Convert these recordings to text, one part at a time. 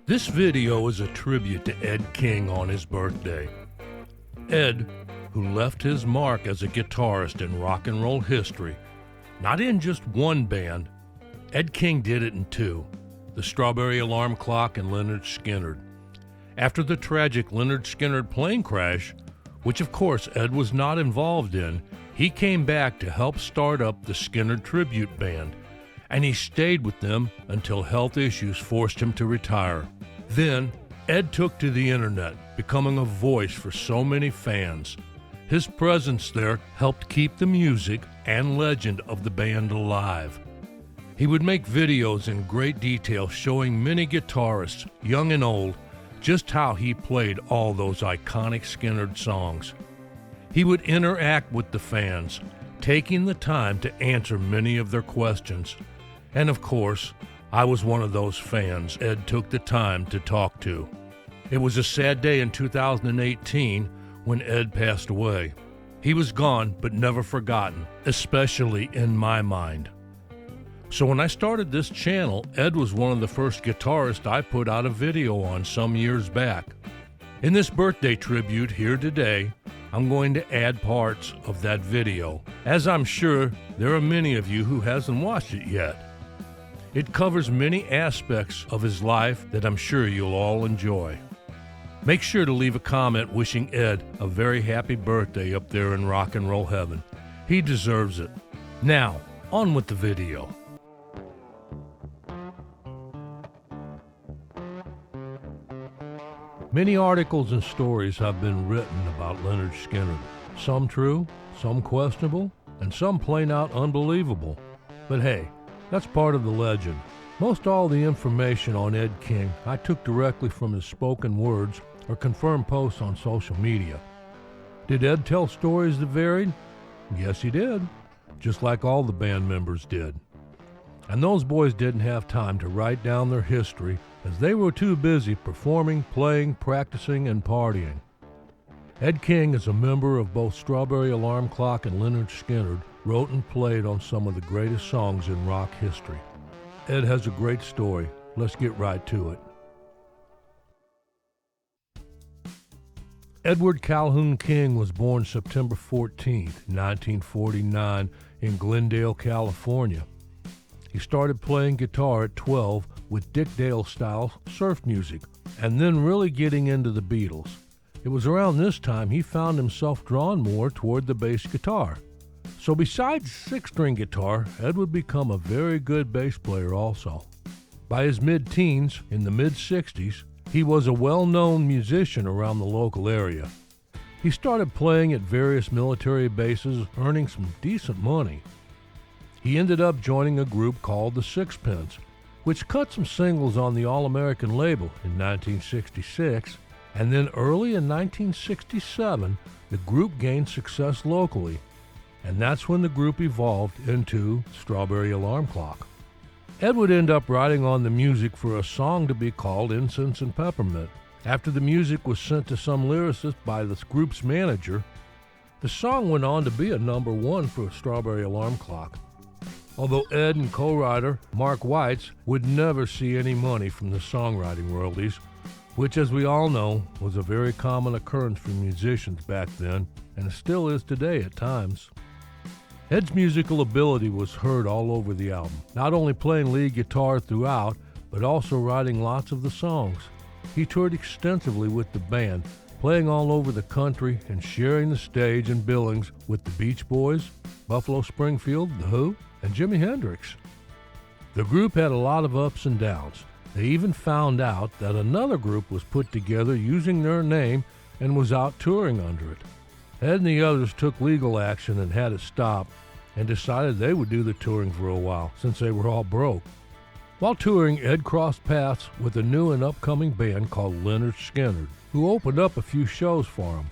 This video is a tribute to Ed King on his birthday. Ed, who left his mark as a guitarist in rock and roll history, not in just one band. Ed King did it in two, the Strawberry Alarm Clock and Lynyrd Skynyrd. After the tragic Lynyrd Skynyrd plane crash, which of course Ed was not involved in, he came back to help start up the Skynyrd tribute band, and he stayed with them until health issues forced him to retire. Then, Ed took to the internet, becoming a voice for so many fans. His presence there helped keep the music and legend of the band alive. He would make videos in great detail showing many guitarists, young and old, just how he played all those iconic Skynyrd songs. He would interact with the fans, taking the time to answer many of their questions. And of course, I was one of those fans Ed took the time to talk to. It was a sad day in 2018 when Ed passed away. He was gone, but never forgotten, especially in my mind. So when I started this channel, Ed was one of the first guitarists I put out a video on some years back. In this birthday tribute here today, I'm going to add parts of that video, as I'm sure there are many of you who hasn't watched it yet. It covers many aspects of his life that I'm sure you'll all enjoy. Make sure to leave a comment wishing Ed a very happy birthday up there in rock and roll heaven. He deserves it. Now, on with the video. Many articles and stories have been written about Lynyrd Skynyrd. Some true, some questionable, and some plain out unbelievable. But hey, that's part of the legend. Most all the information on Ed King I took directly from his spoken words or confirmed posts on social media. Did Ed tell stories that varied? Yes, he did, just like all the band members did. And those boys didn't have time to write down their history as they were too busy performing, playing, practicing, and partying. Ed King is a member of both Strawberry Alarm Clock and Lynyrd Skynyrd, wrote and played on some of the greatest songs in rock history. Ed has a great story. Let's get right to it. Edward Calhoun King was born September 14, 1949, in Glendale, California. He started playing guitar at 12 with Dick Dale-style surf music, and then really getting into the Beatles. It was around this time he found himself drawn more toward the bass guitar. So besides six-string guitar, Ed would become a very good bass player also. By his mid-teens, in the mid-60s, he was a well-known musician around the local area. He started playing at various military bases, earning some decent money. He ended up joining a group called the Sixpence, which cut some singles on the All-American label in 1966, and then early in 1967, the group gained success locally, and that's when the group evolved into Strawberry Alarm Clock. Ed would end up writing on the music for a song to be called Incense and Peppermint. After the music was sent to some lyricist by the group's manager, the song went on to be a #1 for Strawberry Alarm Clock. Although Ed and co-writer Mark Weitz would never see any money from the songwriting royalties, which, as we all know, was a very common occurrence for musicians back then, and still is today at times. Ed's musical ability was heard all over the album, not only playing lead guitar throughout, but also writing lots of the songs. He toured extensively with the band, playing all over the country and sharing the stage and billings with the Beach Boys, Buffalo Springfield, The Who, and Jimi Hendrix. The group had a lot of ups and downs. They even found out that another group was put together using their name and was out touring under it. Ed and the others took legal action and had it stopped, and decided they would do the touring for a while since they were all broke. While touring, Ed crossed paths with a new and upcoming band called Lynyrd Skynyrd, who opened up a few shows for him.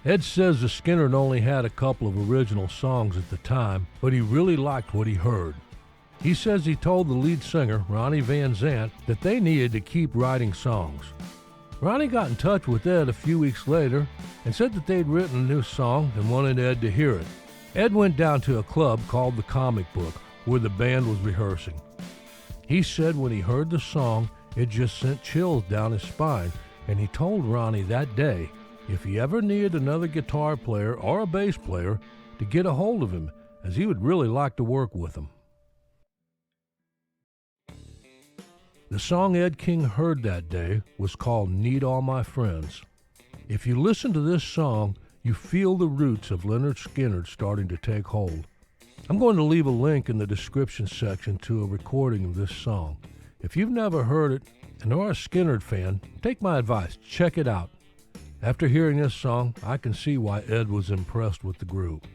Ed says the Skynyrd only had a couple of original songs at the time, but he really liked what he heard. He says he told the lead singer, Ronnie Van Zant, that they needed to keep writing songs. Ronnie got in touch with Ed a few weeks later and said that they'd written a new song and wanted Ed to hear it. Ed went down to a club called the Comic Book, where the band was rehearsing. He said when he heard the song, It just sent chills down his spine, and he told Ronnie that day if he ever needed another guitar player or a bass player to get a hold of him, as he would really like to work with him. The song Ed King heard that day was called Need All My Friends. If you listen to this song, you feel the roots of Lynyrd Skynyrd starting to take hold. I'm going to leave a link in the description section to a recording of this song. If you've never heard it and are a Skynyrd fan, take my advice, check it out. After hearing this song, I can see why Ed was impressed with the group.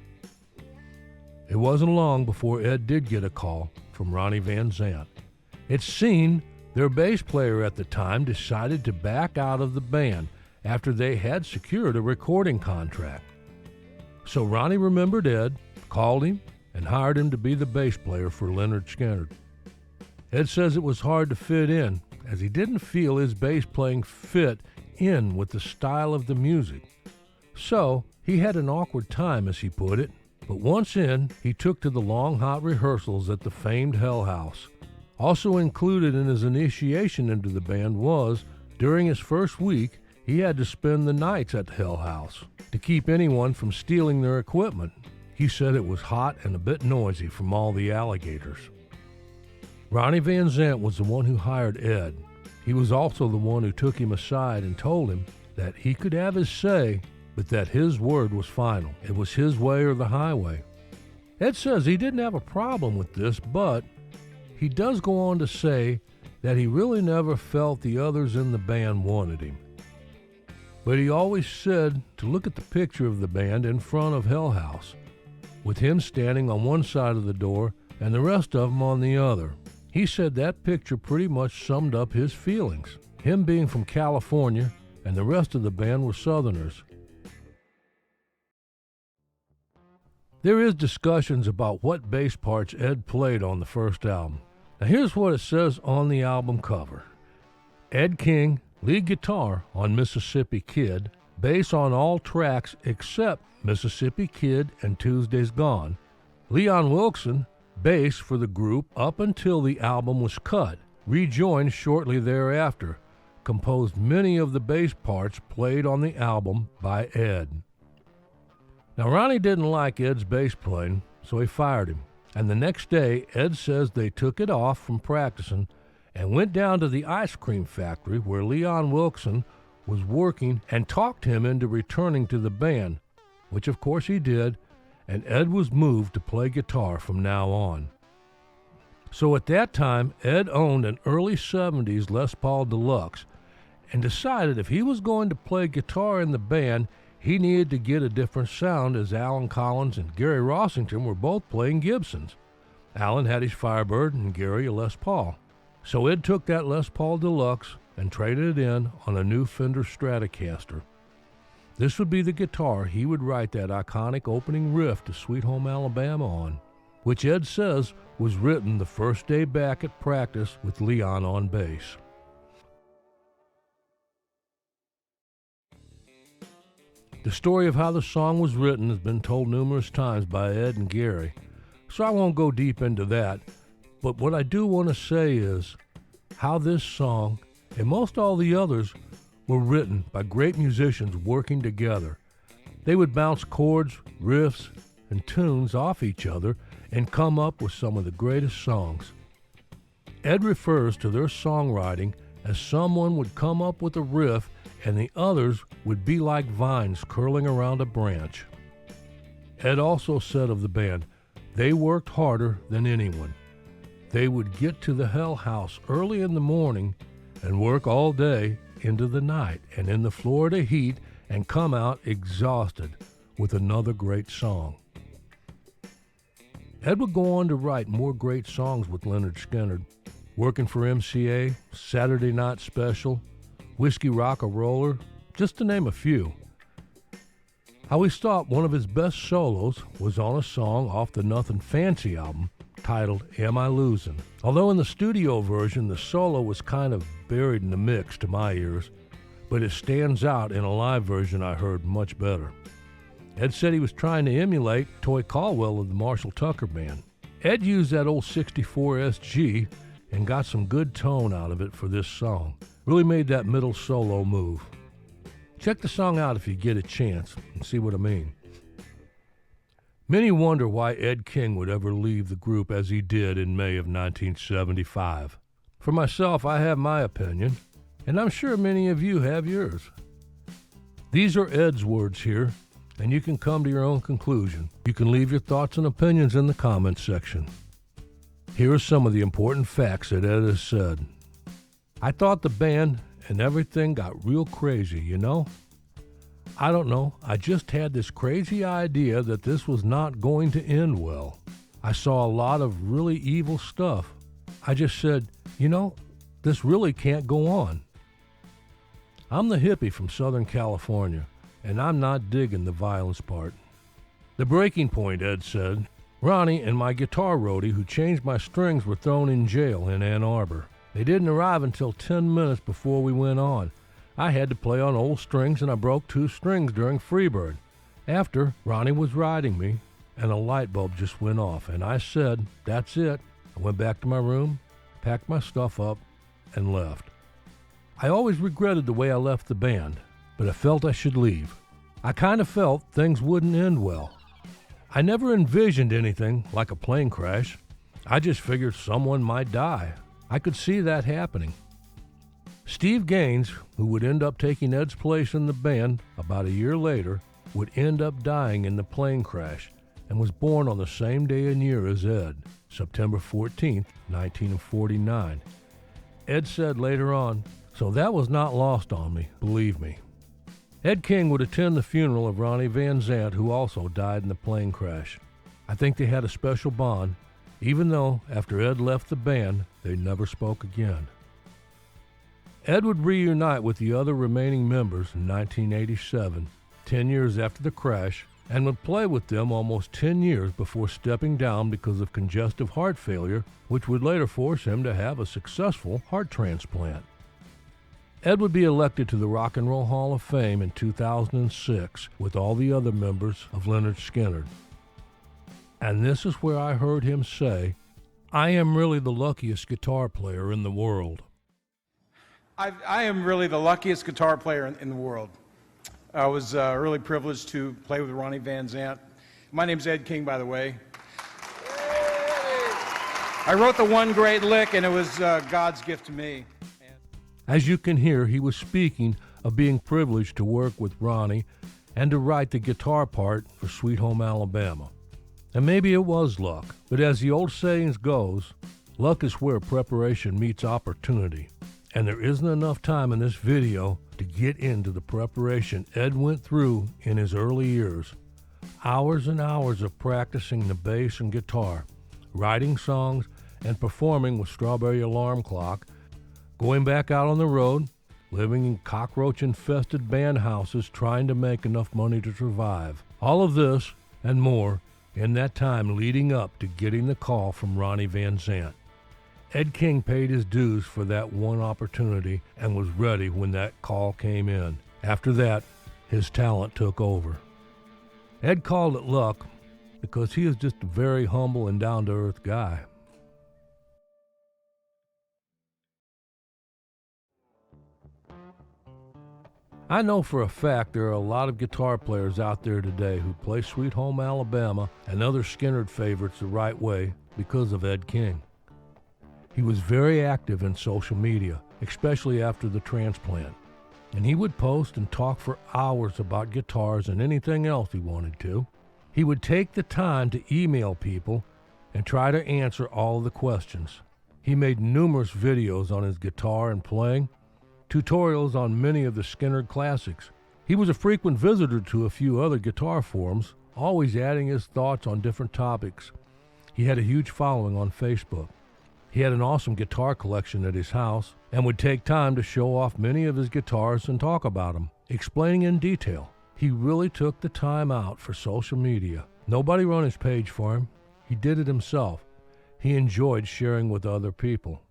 It wasn't long before Ed did get a call from Ronnie Van Zant. It seemed their bass player at the time decided to back out of the band after they had secured a recording contract. So Ronnie remembered Ed, called him, and hired him to be the bass player for Lynyrd Skynyrd. Ed says it was hard to fit in, as he didn't feel his bass playing fit in with the style of the music. So he had an awkward time, as he put it, but once in, he took to the long, hot rehearsals at the famed Hell House. Also included in his initiation into the band was, during his first week, he had to spend the nights at the Hell House to keep anyone from stealing their equipment. He said it was hot and a bit noisy from all the alligators. Ronnie Van Zant was the one who hired Ed. He was also the one who took him aside and told him that he could have his say, but that his word was final. It was his way or the highway. Ed says he didn't have a problem with this, but he does go on to say that he really never felt the others in the band wanted him. But he always said to look at the picture of the band in front of Hell House, with him standing on one side of the door and the rest of them on the other. He said that picture pretty much summed up his feelings, him being from California and the rest of the band were Southerners. There is discussions about what bass parts Ed played on the first album. Now here's what it says on the album cover. Ed King, lead guitar on Mississippi Kid, bass on all tracks except Mississippi Kid and Tuesday's Gone. Leon Wilkeson, bass for the group up until the album was cut, rejoined shortly thereafter, composed many of the bass parts played on the album by Ed. Now Ronnie didn't like Ed's bass playing, so he fired him. And the next day, Ed says they took it off from practicing and went down to the ice cream factory where Leon Wilkeson was working and talked him into returning to the band, which of course he did, and Ed was moved to play guitar from now on. So at that time, Ed owned an early 70s Les Paul Deluxe and decided if he was going to play guitar in the band, he needed to get a different sound, as Alan Collins and Gary Rossington were both playing Gibsons. Alan had his Firebird and Gary a Les Paul. So Ed took that Les Paul Deluxe and traded it in on a new Fender Stratocaster. This would be the guitar he would write that iconic opening riff to Sweet Home Alabama on, which Ed says was written the first day back at practice with Leon on bass. The story of how the song was written has been told numerous times by Ed and Gary, so I won't go deep into that, but what I do want to say is how this song, and most all the others, were written by great musicians working together. They would bounce chords, riffs, and tunes off each other and come up with some of the greatest songs. Ed refers to their songwriting as someone would come up with a riff and the others would be like vines curling around a branch. Ed also said of the band, they worked harder than anyone. They would get to the Hell House early in the morning and work all day into the night and in the Florida heat and come out exhausted with another great song. Ed would go on to write more great songs with Lynyrd Skynyrd, working for MCA, Saturday Night Special, Whiskey Rock-a-Roller, just to name a few. I always thought one of his best solos was on a song off the Nothing Fancy album titled Am I Losing? Although in the studio version the solo was kind of buried in the mix to my ears, but it stands out in a live version I heard much better. Ed said he was trying to emulate Toy Caldwell of the Marshall Tucker Band. Ed used that old 64 SG and got some good tone out of it for this song. Really made that middle solo move. Check the song out if you get a chance and see what I mean. Many wonder why Ed King would ever leave the group as he did in May of 1975. For myself, I have my opinion, and I'm sure many of you have yours. These are Ed's words here, and you can come to your own conclusion. You can leave your thoughts and opinions in the comments section. Here are some of the important facts that Ed has said. I thought the band and everything got real crazy, you know? I don't know, I just had this crazy idea that this was not going to end well. I saw a lot of really evil stuff. I just said, you know, this really can't go on. I'm the hippie from Southern California, and I'm not digging the violence part. The breaking point, Ed said, Ronnie and my guitar roadie who changed my strings were thrown in jail in Ann Arbor. They didn't arrive until 10 minutes before we went on. I had to play on old strings and I broke 2 strings during Freebird. After, Ronnie was riding me and a light bulb just went off and I said, that's it. I went back to my room, packed my stuff up, and left. I always regretted the way I left the band, but I felt I should leave. I kind of felt things wouldn't end well. I never envisioned anything like a plane crash. I just figured someone might die. I could see that happening. Steve Gaines, who would end up taking Ed's place in the band about a year later, would end up dying in the plane crash and was born on the same day and year as Ed, September 14, 1949. Ed said later on, so that was not lost on me, believe me. Ed King would attend the funeral of Ronnie Van Zant, who also died in the plane crash. I think they had a special bond, even though after Ed left the band, they never spoke again. Ed would reunite with the other remaining members in 1987, 10 years after the crash, and would play with them almost 10 years before stepping down because of congestive heart failure, which would later force him to have a successful heart transplant. Ed would be elected to the Rock and Roll Hall of Fame in 2006 with all the other members of Lynyrd Skynyrd. And this is where I heard him say, I am really the luckiest guitar player in the world. I am really the luckiest guitar player in the world. I was really privileged to play with Ronnie Van Zant. My name's Ed King, by the way. I wrote the one great lick, and it was God's gift to me. As you can hear, he was speaking of being privileged to work with Ronnie and to write the guitar part for Sweet Home Alabama. And maybe it was luck, but as the old saying goes, luck is where preparation meets opportunity. And there isn't enough time in this video to get into the preparation Ed went through in his early years. Hours and hours of practicing the bass and guitar, writing songs, and performing with Strawberry Alarm Clock, going back out on the road, living in cockroach-infested band houses trying to make enough money to survive. All of this and more in that time leading up to getting the call from Ronnie Van Zant. Ed King paid his dues for that one opportunity and was ready when that call came in. After that, his talent took over. Ed called it luck because he is just a very humble and down-to-earth guy. I know for a fact there are a lot of guitar players out there today who play Sweet Home Alabama and other Skynyrd favorites the right way because of Ed King. He was very active in social media, especially after the transplant, and he would post and talk for hours about guitars and anything else he wanted to. He would take the time to email people and try to answer all of the questions. He made numerous videos on his guitar and playing, tutorials on many of the Skynyrd classics. He was a frequent visitor to a few other guitar forums, always adding his thoughts on different topics. He had a huge following on Facebook. He had an awesome guitar collection at his house and would take time to show off many of his guitars and talk about them, explaining in detail. He really took the time out for social media. Nobody ran his page for him. He did it himself. He enjoyed sharing with other people.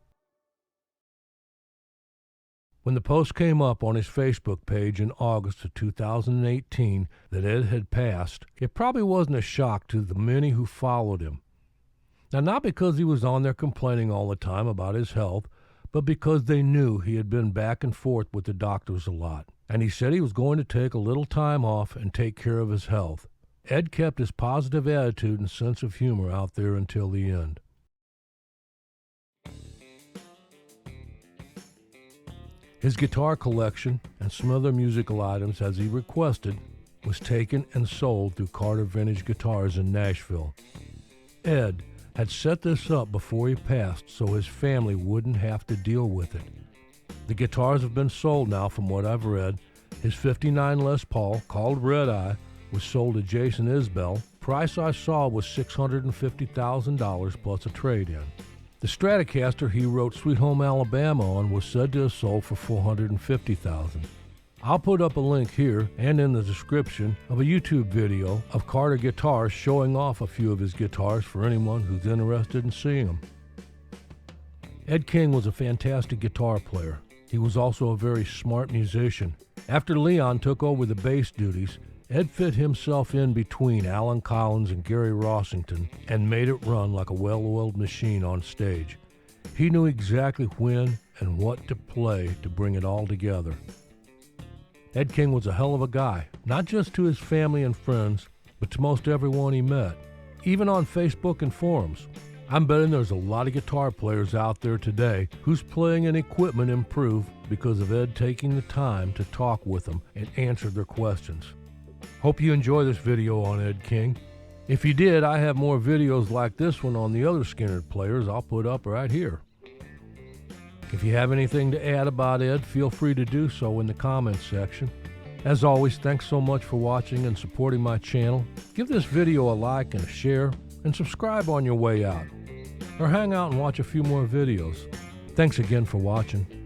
When the post came up on his Facebook page in August of 2018 that Ed had passed, it probably wasn't a shock to the many who followed him. Now, not because he was on there complaining all the time about his health, but because they knew he had been back and forth with the doctors a lot. And he said he was going to take a little time off and take care of his health. Ed kept his positive attitude and sense of humor out there until the end. His guitar collection and some other musical items, as he requested, was taken and sold through Carter Vintage Guitars in Nashville. Ed had set this up before he passed so his family wouldn't have to deal with it. The guitars have been sold now from what I've read. His 59 Les Paul, called Red Eye, was sold to Jason Isbell. Price I saw was $650,000 plus a trade-in. The Stratocaster he wrote Sweet Home Alabama on was said to have sold for $450,000. I'll put up a link here and in the description of a YouTube video of Carter Guitars showing off a few of his guitars for anyone who's interested in seeing them. Ed King was a fantastic guitar player. He was also a very smart musician. After Leon took over the bass duties, Ed fit himself in between Alan Collins and Gary Rossington and made it run like a well-oiled machine on stage. He knew exactly when and what to play to bring it all together. Ed King was a hell of a guy, not just to his family and friends, but to most everyone he met, even on Facebook and forums. I'm betting there's a lot of guitar players out there today whose playing and equipment improved because of Ed taking the time to talk with them and answer their questions. Hope you enjoy this video on Ed King. If you did, I have more videos like this one on the other Skynyrd players I'll put up right here. If you have anything to add about Ed, feel free to do so in the comments section. As always, thanks so much for watching and supporting my channel. Give this video a like and a share, and subscribe on your way out. Or hang out and watch a few more videos. Thanks again for watching.